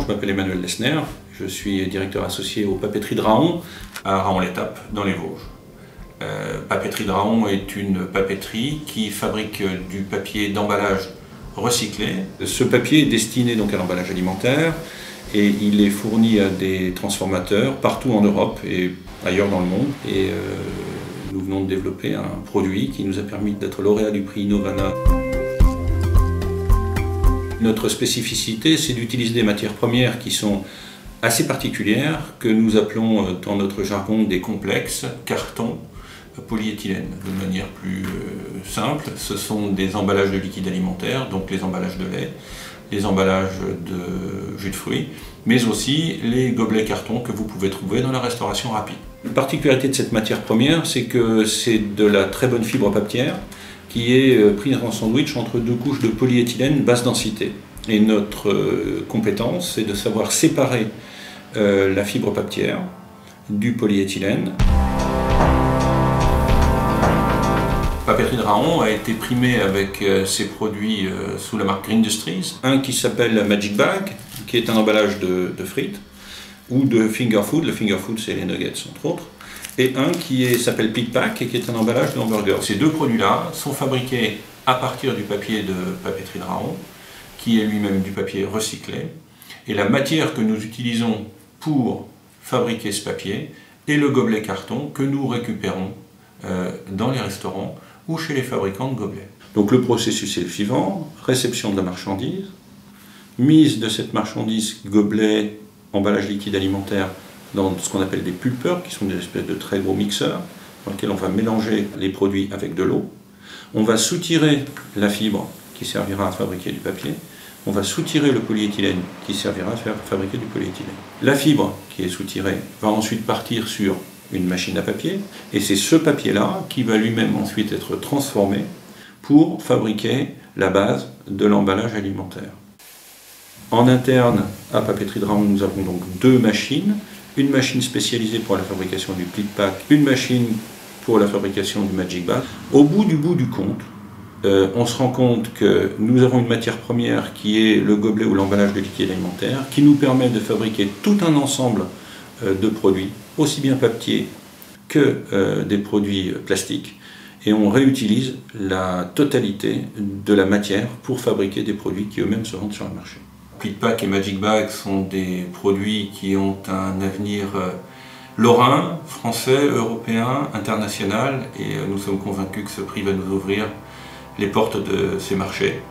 m'appelle Emmanuel Lesner, je suis directeur associé aux papeteries de Raon, à Raon-l'Étape, dans les Vosges. Papeterie de Raon est une papeterie qui fabrique du papier d'emballage recyclé. Ce papier est destiné donc à l'emballage alimentaire et il est fourni à des transformateurs partout en Europe et ailleurs dans le monde. Et nous venons de développer un produit qui nous a permis d'être lauréat du prix Innovana. Notre spécificité, c'est d'utiliser des matières premières qui sont assez particulières, que nous appelons dans notre jargon des complexes, carton, polyéthylène. De manière plus simple, ce sont des emballages de liquide alimentaire, donc les emballages de lait, les emballages de jus de fruits, mais aussi les gobelets carton que vous pouvez trouver dans la restauration rapide. La particularité de cette matière première, c'est que c'est de la très bonne fibre papier qui est prise en sandwich entre deux couches de polyéthylène basse densité. Et notre compétence, c'est de savoir séparer la fibre papier du polyéthylène. Papeterie de Raon a été primée avec ses produits sous la marque Green Industries. Un qui s'appelle Magic Bag, qui est un emballage de frites, ou de finger food. Le finger food, c'est les nuggets, entre autres. Et un qui s'appelle Pick Pack, et qui est un emballage de hamburger. Ces deux produits-là sont fabriqués à partir du papier de Papeterie de Raon, qui est lui-même du papier recyclé. Et la matière que nous utilisons pour fabriquer ce papier est le gobelet carton que nous récupérons dans les restaurants ou chez les fabricants de gobelets. Donc le processus est le suivant: réception de la marchandise, mise de cette marchandise, gobelet, emballage liquide alimentaire, dans ce qu'on appelle des pulpeurs, qui sont des espèces de très gros mixeurs, dans lesquels on va mélanger les produits avec de l'eau. On va soutirer la fibre qui servira à fabriquer du papier. On va soutirer le polyéthylène qui servira à fabriquer du polyéthylène. La fibre qui est soutirée va ensuite partir sur une machine à papier, et c'est ce papier-là qui va lui-même ensuite être transformé pour fabriquer la base de l'emballage alimentaire. En interne, à Papeterie de Raon, nous avons donc deux machines. Une machine spécialisée pour la fabrication du Pick Pack, une machine pour la fabrication du Magic Bag. Au bout du compte, on se rend compte que nous avons une matière première qui est le gobelet ou l'emballage de liquide alimentaire, qui nous permet de fabriquer tout un ensemble de produits, aussi bien papier que des produits plastiques, et on réutilise la totalité de la matière pour fabriquer des produits qui eux-mêmes se vendent sur le marché. Pick Pack et Magic Bag sont des produits qui ont un avenir lorrain, français, européen, international, et nous sommes convaincus que ce prix va nous ouvrir les portes de ces marchés.